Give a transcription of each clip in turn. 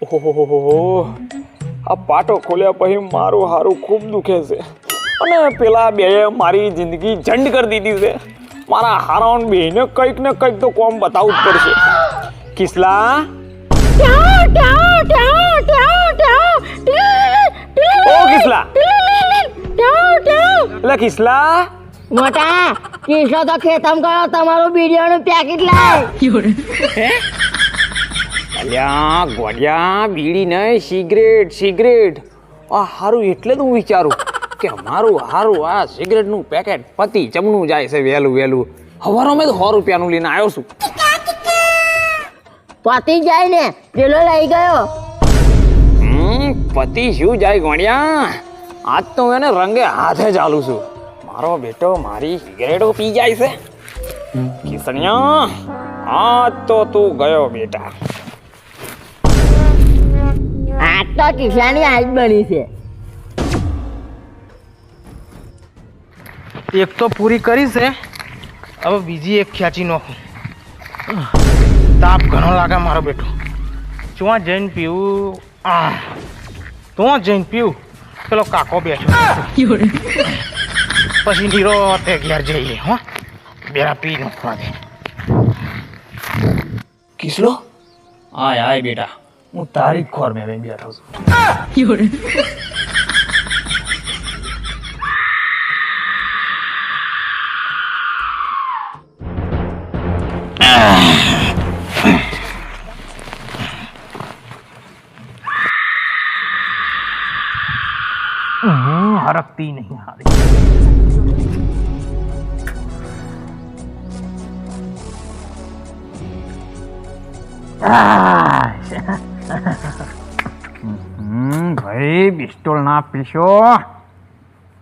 ઓહો, આ પાટો ખોલ્યા પછી મારું હારું ખૂબ દુખે છે અને પેલા બે મારી જિંદગી ઝંડ કરી દીધી છે. મારા હારાઓને બેને કંઈક ને કંઈક તો કોમ બતાવવું જ પડશે. કિસલા ઓ કિસલા એટલે કિસલા મોટા કિસ્સો તો ખેતમ કરો તમારું બીડીઓનું પેકેટ લાય. અલ્યા ગોડિયા બીડી નહીં સિગરેટ. આ હારું એટલે તો હું વિચારું કે હારું આ સિગરેટનું પેકેટ પતિ ચમનું જાય છે વહેલું. હવારો મેં તો 100 રૂપિયાનું લઈને આવ્યો છું. પતિ જાય ને પેલો લઈ ગયો. પતિ શું જાય ગોડિયા? આજ તો હું એને રંગે હાથે ચાલુ છું. મારો બેટો મારી સિગરેટો પી જાય છે. કિસણિયા આજ તો તું ગયો બેટા. આજ તો કિસાની આજ બની છે. એક તો પૂરી કરી છે, હવે બીજી એક ખેંચી નાખું. તાપ ઘણો લાગે મારો બેટો. ચોં જઈને પીવું, તો જઈને પીવું. પેલો કાકો બેઠો પછી નીરો તે ઘેર જઈએ. હો બેરા પી નાખવા દે. કિસલો આય બેટા, હું તારી ખોર મેં બેઠો છું. હરકતી નહીં હારી. ભાઈ પિસ્તોલ ના પીશો,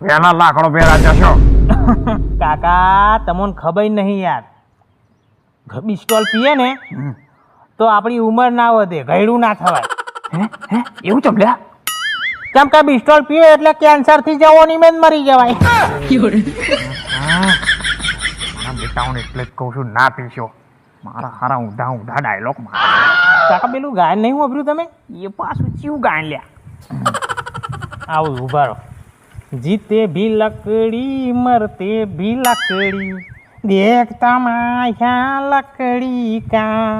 વેલા લાકડો પહેરા જશો. કાકા તમને ખબર નહીં યાર, બિસ્ટોલ પીએ ને તો આપણી ઉંમર ના વધે, ઘયડું ના થવાય. એવું ચમલ્યા? કેમ કે બિસ્ટોલ પીએ એટલે કેન્સર થી જવાની મેં મરી જવાય. મારા બેટાઓને એટલે જ કહું છું ના પીશો. મારા હારા ઊંધા ડાયલોગ મારા. કાકા પેલું ગાયન નહીં વાપર્યું તમે? એ પાછું ચીવું ગાય લ્યા. આવું ઉભા રહો. જીતે ભી લકડી મરતે ભી લકડી, દેખતા માયા લકડી કા.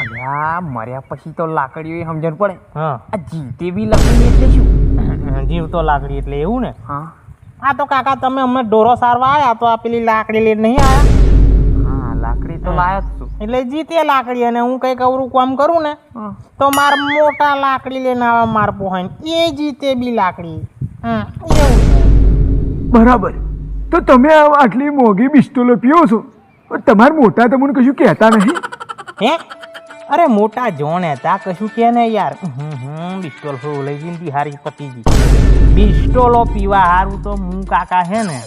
અલ્યા મર્યા પછી તો લાકડીઓ સમજણ પડે. હા, આ જીતે બી લકડી એટલે શું? જીવ તો લાકડી એટલે એવું ને. હા આ તો કાકા તમે અમે ઢોરો સારવા આવ્યા તો આ પેલી લાકડી લઈને નહીં આવ્યા? હા લાકડી તો લાયા જ છું. એટલે જીતે લાકડી અને હું કઈક અવરું કામ કરું ને તો માર મોટા લાકડી લઈને આવે માર પોહાઈને, એ જીતે બી લાકડી. એવું બરાબર. તો તમે આટલી મોંઘી પિસ્તોલો પીઓ છો, તમારા મોટા તમને કશું કહેતા નહીં? હે? અરે મોટા જોણ હતા કશું કે ને યાર. બિસ્ટોલ લઈ જઈને બિહારી પતીજી. બિસ્ટોલો પીવા હારું તો હું કાકા હે ને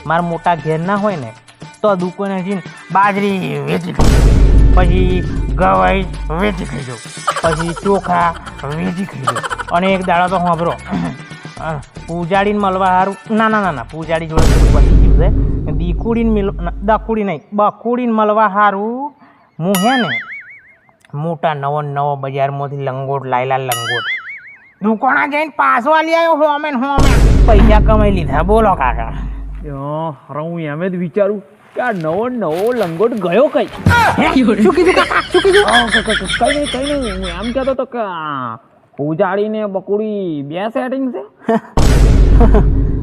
મારા મોટા ઘેર ના હોય ને તો દુકાને જઈને બાજરી વેચી ખાઈ, પછી ગવાઈ વેચી ખાઈ જાઉં, પછી ચોખા વેચી ખાઈ જાઉં. અને એક દાડો તો સાંભળો, પૂજાડીને મળવા હારું ના પૂજાડી જોડે પતી ગયું છે. બકુડીને મળવા હારું હું હે ને મોટા નવો બજારમાંથી લંગોટ લાયેલા. લંગોટ દુકાને જઈને પાછો આલી આવ્યો. હોમે પૈસા કમાઈ લીધા. બોલો કાકા. હું એમ જ વિચારું કે આ નવો લંગોટ ગયો કઈ. શું કીધું કાકા? શું કીધું? કઈ નહીં હું એમ કહેતો તો કે પૂજાડી ને બકુડી બે સેટિંગ છે.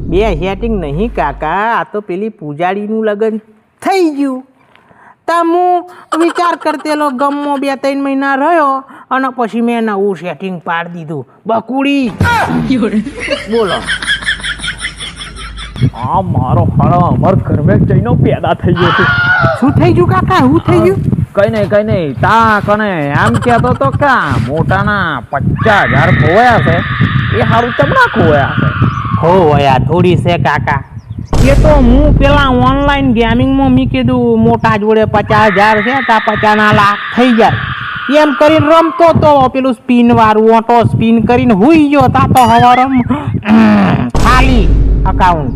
બે સેટિંગ નહીં કાકા, આ તો પેલી પૂજાડીનું લગ્ન થઈ ગયું. હું વિચાર કરતેલો ગમો 2-3 મહિના રહ્યો અને પછી મેં નવું સેટિંગ પાડી દીધું. બકુડી બોલો. આ મારો હારા અમાર ઘરમાં જઈને પેદા થઈ ગયો છે. શું થઈ ગયું કાકા? શું થઈ ગયું? કઈ નહીં તા કને એમ કહેતો તો કે મોટાના 50,000 ખોવાયા છે. એ સારું ચમડા ખોવાયા છે. ખોવાયા થોડી છે કાકા. એ તો હું પેલા ઓનલાઈન ગેમિંગમાં મેં કીધું મોટા જોડે 50,000 છે તા 50 લાખ થઈ જાય એમ કરીને રમતો તો. પેલું સ્પિન વાળું ઓટો સ્પિન કરીને હુઈ ગયો તા તો હવારે ખાલી અકાઉન્ટ.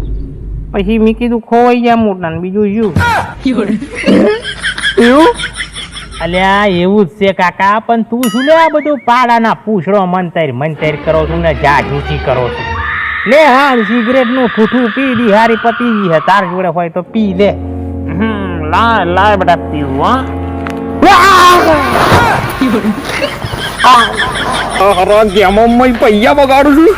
પછી મેં કીધું ખોવાઈ ગયા મોટા ને બીજું શું એવું? અલ્યા એવું જ છે કાકા, પણ તું શું લે આ બધું પાડાના પૂછડો મંતર કરો છું ને જાજૂસી કરો છું. લે હા સિગરેટ નું ઠૂઠું પી દી હારી પતી હે, તાર જોડે હોય તો પી લે. લાય બેટા પીવું અરે ગેમમાં પૈયા બગાડું છું.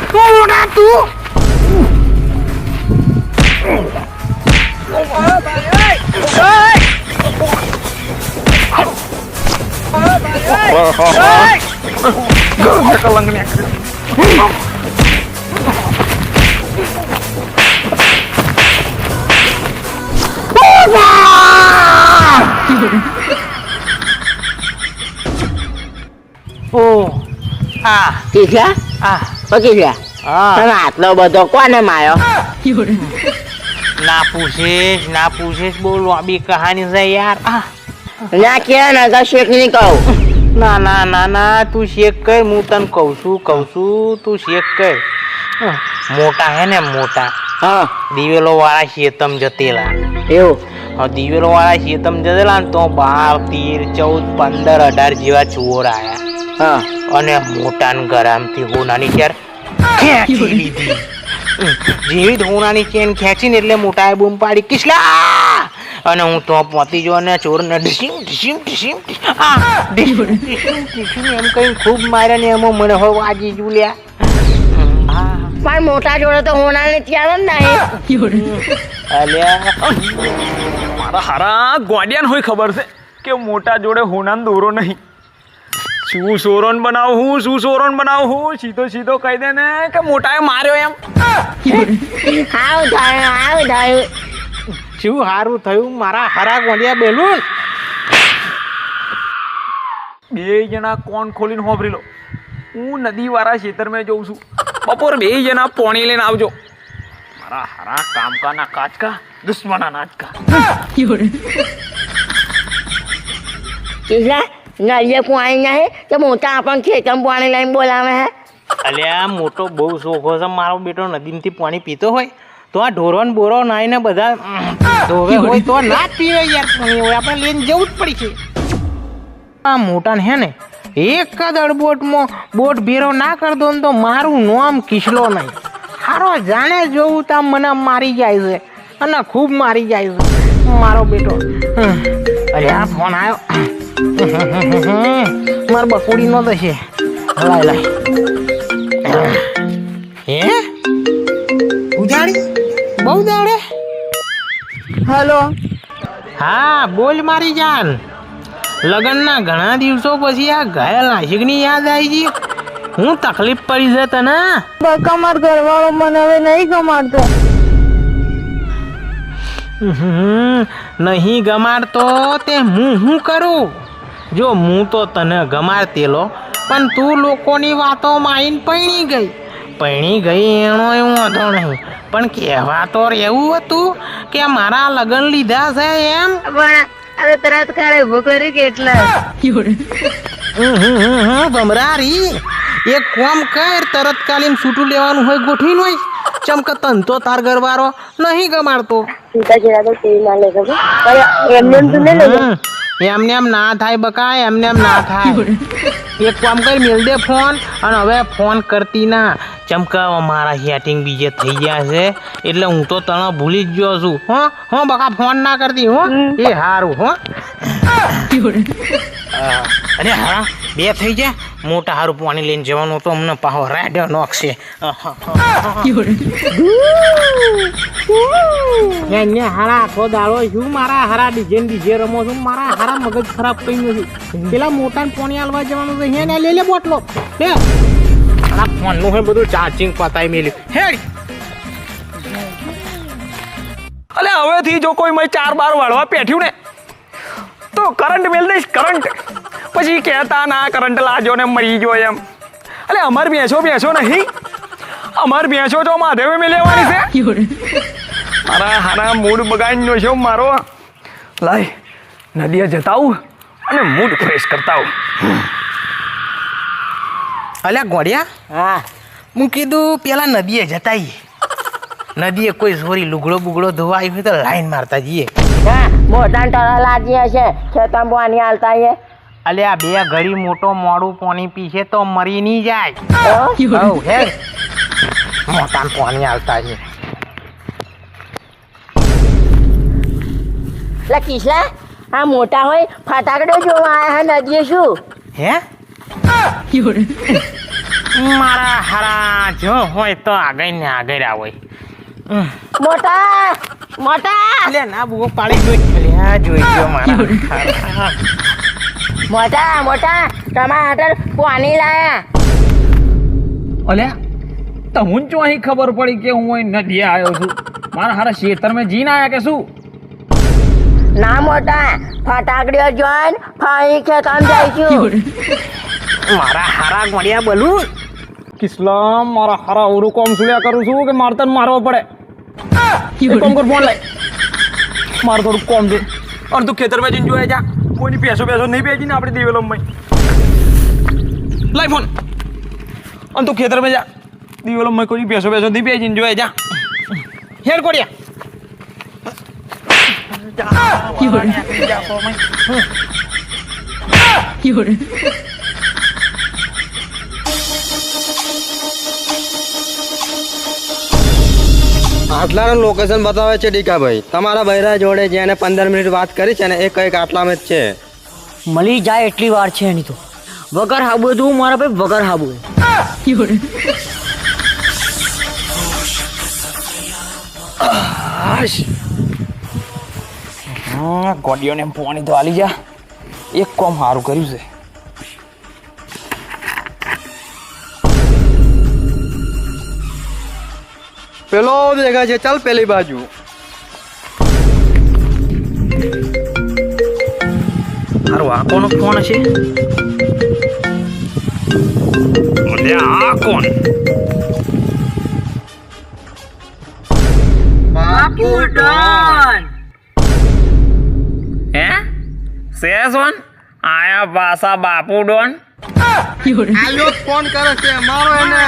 કિસ્યા તમે આટલો બધો કોને માર્યો? ના પૂછીશ બહુ લાંબી કહાની છે યાર. ના કે ના તો શેખ નહીં કહું. ના તું શેક કર, હું તને કહું છું તું શેક કર. મોટા હે ને મોટા હા દિવેલો વાળા શેતમ જતેલા. એવું દિવેલો વાળા શેતમ જતેલા ને તો 12, 13, 14, 15, 18 જેવા ચોર આયા. હા અને મોટા ને ગરામથી હોનાની ચેર ખેંચી લીધી. જેવી જ હોનાની ચેન ખેંચીને એટલે મોટાએ બૂમ પાડી કિસલા, અને હું તો પહોંચી જો ને ચોરને ઢીસીમ એમ કઈ ખૂબ માર્યા ને એમાં મને હવે વાજી જુલ્યા. પણ મોટા જોડે તો હોનાની ત્યાં જ નહીં. અલ્યા મારા હારા ગોડિયાને હોય ખબર છે કે મોટા જોડે હોનાનો દોરો નહીં. શું સોરોન બનાવું સીધો કહી દે ને કે મોટાએ માર્યો એમ. આવું થયું શું સારું થયું મારા હારા ગોંડિયા બેલુન. બે જણા કોણ ખોલીને હોભરી લો. હું નદી વાળા ખેતરમાં જઉં છું. બપોર બે જણા પોણી લઈને આવજો. મારા હારા કામકાના કાચકા દુશ્મના નાચકા. કિસ્યા નળિયે પાણી નહીં તો મોટા આપણને ખેતમ પાણી લઈને બોલાવે હે. અલ્યા મોટો બહુ શોખો છે મારો બેટો, નદીમાંથી પાણી પીતો હોય તો આ ઢોરો ને બોરો નાઈને બધા ધોવે હોય તો ના જ પીવે યાર પાણી હોય, આપણે લઈને જવું જ પડી છે. આ મોટાને હે ને એક જ અડબોટમાં બોટ ભેરો ના કરી દો ને તો મારું નામ કિસલો નહીં. હારો જાણે જોવું તો મને મારી જાય છે અને ખૂબ મારી જાય છે મારો બેટો. અરે આ ફોન આવ્યો મારા બકોડી નો તો છે. લાય હે ઉજાડી બહુ દાડે. હેલો હા બોલ મારી જાન. લગ્નના ઘણા દિવસો પછી આ ઘાયલ આશિકની યાદ આવી ગઈ. હું તકલીફ પડી છે તને? અમાર ઘરવાળો મને હવે નહીં ગમાડતો. નહીં ગમાડતો તે હું કરું? જો હું તો તને ગમાડતેલો, પણ તું લોકોની વાતોમાં આવીને પૈણી ગઈ એનો એવું વાંધો નહીં, પણ કહેવા તો એવું હતું કે મારા લગ્ન લીધા છે એમ. પણ હવે તરત કાળે ઉભો કરી કેટલા ભમરારી એક કામ કર, તરત કાલીન છૂટું લેવાનું હોય ગોઠવીને હોય. ચમક તન તો તાર ઘરવાળો નહીં ગમાડતો. એમને એમ ના થાય બકા, એમને એમ ના થાય. એક કામ કર, મેલ દે ફોન, અને હવે ફોન કરતી ના. ચમકા મારા સેટિંગ બીજે થઈ ગયા છે એટલે હું તો તને ભૂલી જ ગયો છું. હો બકા ફોન ના કરતી હો. એ હારું હો. અરે હા બે થઈ ગયા. મોટા હારું પાણી લઈને જવાનું તો અમને પાહો રાડ્યો નોખશે. હારા આખો દાડો શું મારા હારા ડીજે રમો છું, મારા હારા મગજ ખરાબ થઈ ગયું છે. પેલા મોટા પાણી આલવા જવાનું છે, હે ને લે બોટલો લે. આ ફોન નું બધું ચાર્જિંગ પતાવી મેલ્યું. હેડ અલે હવેથી જો કોઈ મેં 4 બાર વાળવા પેઠ્યું ને તો કરંટ મેલ દઈશ, કરંટ. પછી કહેતા ના કરંટ લાજો ને મરી ગયો એમ. અલે અમાર ભેંસો નહીં, અમાર ભેંસો તો માધવે મેં લેવાની છે. મારા હારા મૂડ બગાડીનો છે મારો. લાય નદીએ જતા આવું અને મૂડ ફ્રેશ કરતા આવું. અલ્યા ગોળિયા, હા હું કીધું પેલા નદીએ જતાઈએ. નદીએ કોઈ સોરી લુગડો બુગડો ધોવા આવ્યું હોય તો લાઈન મારતા જઈએ. હા મોટા ટરા લાજી હશે ખેતમ પાણી હાલતા અલ્યા બે ઘડી મોટો મોડું પાણી પીશે તો મરી નહીં જાય હઉ હે મોટા પાણી આવતા છે લા કિસલા આ મોટા હોય ફટાકડો જોવા આયા નદીએ શું હે મારા હારા જો હોય તો આગળ ને આગળ આવે મોટા મોટા લે ના બુઓ પાડી જોઈ ગયો મારા હારા. મોટા મોટા તમારા હાટર પાણી લાયા અલ્યા તમુન ચો અહીં ખબર પડી કે હું અહીં નદીએ આવ્યો છું મારા હારા ખેતરમાં જીન આયા કે શું ના મોટા ફટાકડીઓ જોઈને ફાઈ ખેતમ જઈશું મારા હારા ગોળિયા બોલું કિસ્લા મારા હારા ઓરું કોમ સુલ્યા કરું છું કે મારે તને મારવો પડે એક કામ કર ફોન લાય મારે થોડું કોમ છે અને તું ખેતરમાં જઈને જોયા જા કોઈની પેસો નહીં બેસી ને આપણે દિવેલમાં લાય ફોન અને તું ખેતરમાં જા દિવેલમાં કોઈની પેસો નહીં બેસી ને જોયા જા હેર કોડિયા આટલાનું લોકેશન બતાવે છે ડીકાભાઈ તમારા બૈરા જોડે જેને 15 મિનિટ વાત કરી છે ને એ કંઈક આટલામાં જ છે મળી જાય એટલી વાર છે એની તો વગર હાબુ હતું મારા ભાઈ વગર હાબુ ગોડીઓને પાણી તો આલી જા એક કોમ સારું કર્યું છે પેલો દેખાય છે ચાલ પેલી બાજુ હારું આ કોનો ફોન છે આ કોણ બાપુ ડોન હે સેસોન આયા પાસા બાપુ ડોન આયો ફોન કરે છે મારો એને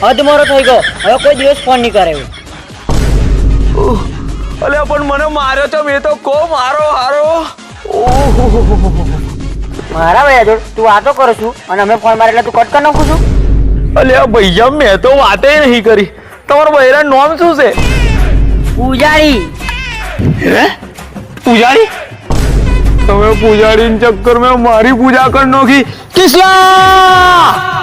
હદ મારો થઈ ગયો હવે કોઈ દિવસ ફોન નહીં કરે એવું અલ્યા પણ મને માર્યો તો મેં તો કો મારો હારો મારા ભાઈ જોડ તું વાતો કરું છું અને અમે ફોન મારે એટલે તું કટ કરી નાખું છું અલ્યા ભૈયા મેં તો વાતે નહીં કરી તમારા બૈરા નામ શું છે પૂજારી હે પૂજારી તમે પૂજારીના ચક્કર મેં મારી પૂજા કરી નાખી કિસલા